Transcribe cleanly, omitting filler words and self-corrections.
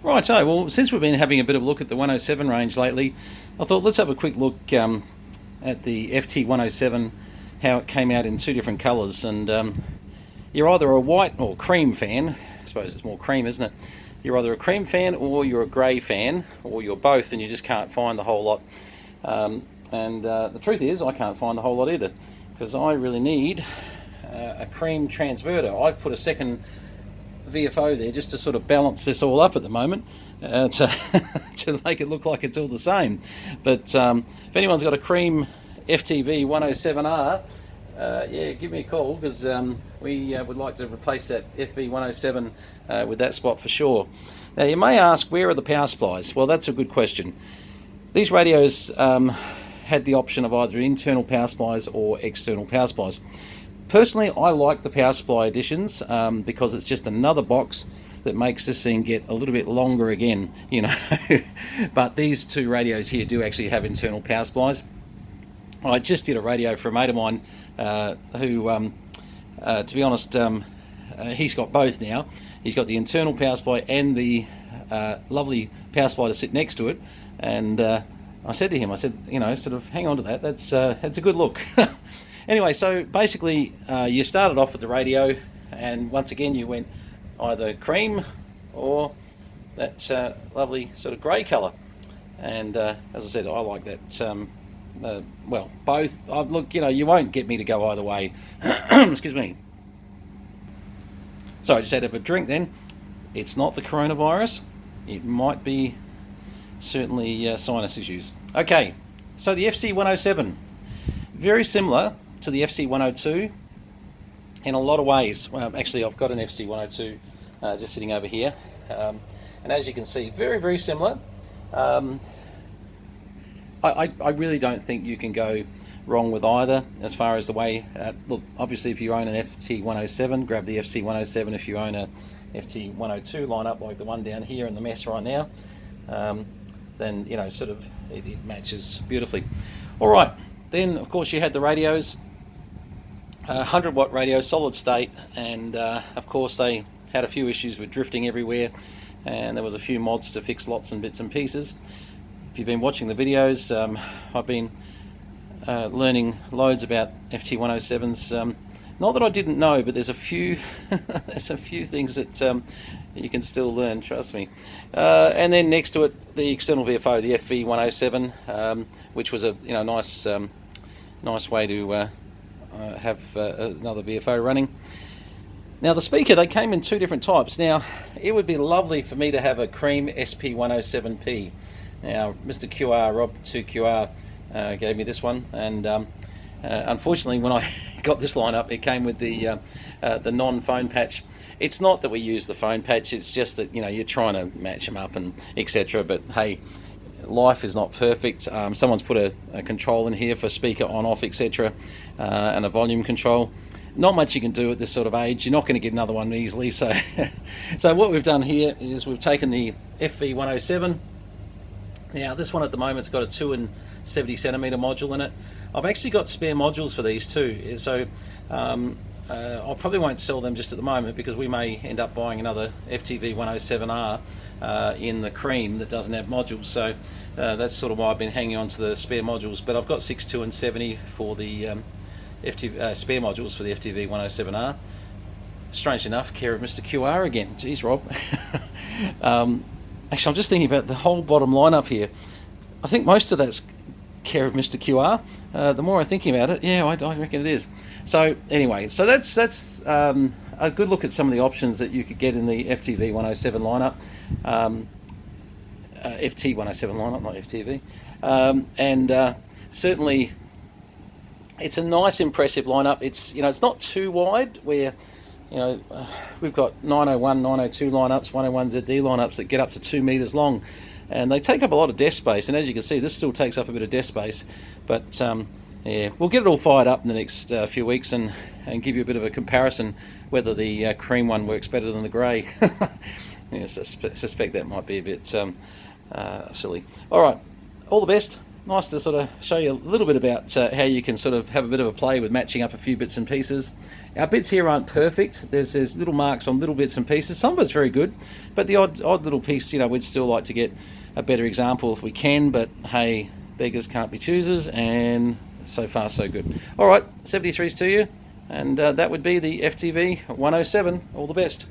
Right, so well, since we've been having a bit of a look at the 107 range lately, I thought let's have a quick look at the FT107, how it came out in two different colours. And you're either a white or cream fan. I suppose it's more cream, isn't it? You're either a cream fan or you're a grey fan, or you're both, and you just can't find the whole lot. The truth is, I can't find the whole lot either, because I really need a cream transverter. I've put a second VFO there just to sort of balance this all up at the moment, to make it look like it's all the same. But if anyone's got a Creme FTV 107R, yeah, give me a call, because we would like to replace that FV107 with that spot for sure. Now you may ask, where are the power supplies? Well, that's a good question. These radios had the option of either internal power supplies or external power supplies. Personally, I like the power supply additions because it's just another box that makes this thing get a little bit longer again, you know. But these two radios here do actually have internal power supplies. I just did a radio for a mate of mine who, to be honest, he's got both now. He's got the internal power supply and the lovely power supply to sit next to it. And I said to him, I said, you know, sort of hang on to that. That's a good look. Anyway, so basically you started off with the radio, and once again you went either cream or that lovely sort of grey colour. And as I said, I like that. Well, both. Look, you know, you won't get me to go either way. Excuse me. So I just had to have a drink then. It's not the coronavirus. It might be certainly sinus issues. Okay, so the FC107, very similar to the FC102 in a lot of ways. Well, actually, I've got an FC102 just sitting over here, and as you can see, very, very similar. I really don't think you can go wrong with either as far as the way, look, obviously if you own an FT107, grab the FC107. If you own a FT102 lineup like the one down here in the mess right now, then, you know, sort of it matches beautifully. All right, then of course you had the radios, 100 watt radio, solid state, and of course they had a few issues with drifting everywhere, and there was a few mods to fix lots and bits and pieces. If you've been watching the videos, I've been learning loads about FT107s. Not that I didn't know, but there's a few there's a few things that you can still learn, trust me. And then next to it, the external VFO, the FV107, which was a nice way to have another VFO running. Now the speaker, they came in two different types. Now it would be lovely for me to have a Creme SP107P. Now Mr. QR, Rob2QR, gave me this one, and unfortunately when I got this lineup, it came with the non-phone patch. It's not that we use the phone patch, it's just that, you know, you're trying to match them up and etc. But hey, life is not perfect. Someone's put a control in here for speaker on off etc, and a volume control. Not much you can do at this sort of age. You're not going to get another one easily. So so what we've done here is we've taken the FV107. Now this one at the moment's got a 270cm module in it. I've actually got spare modules for these too, so I probably won't sell them just at the moment, because we may end up buying another FTV 107R in the Creme that doesn't have modules. So that's sort of why I've been hanging on to the spare modules. But I've got 62 and 70 for the spare modules for the FTV 107R. Strange enough, care of Mr. QR again. Jeez, Rob. Actually, I'm just thinking about the whole bottom lineup here. I think most of that's care of Mr. QR. The more I'm thinking about it, yeah, I reckon it is. So anyway, so that's a good look at some of the options that you could get in the FTV 107 lineup. FT 107 lineup, not FTV. Certainly it's a nice, impressive lineup. It's, you know, it's not too wide, where, you know, we've got 901, 902 lineups, 101 ZD lineups that get up to 2 meters long, and they take up a lot of desk space. And as you can see, this still takes up a bit of desk space. But yeah, we'll get it all fired up in the next few weeks and give you a bit of a comparison whether the Creme one works better than the grey. Yes, I suspect that might be a bit silly. All right, all the best. nice to sort of show you a little bit about how you can sort of have a bit of a play with matching up a few bits and pieces. Our bits here aren't perfect. There's little marks on little bits and pieces. Some of it's very good, but the odd little piece, you know, we'd still like to get a better example if we can, but hey, beggars can't be choosers, and so far so good. All right, 73s to you, and that would be the FTV 107. All the best.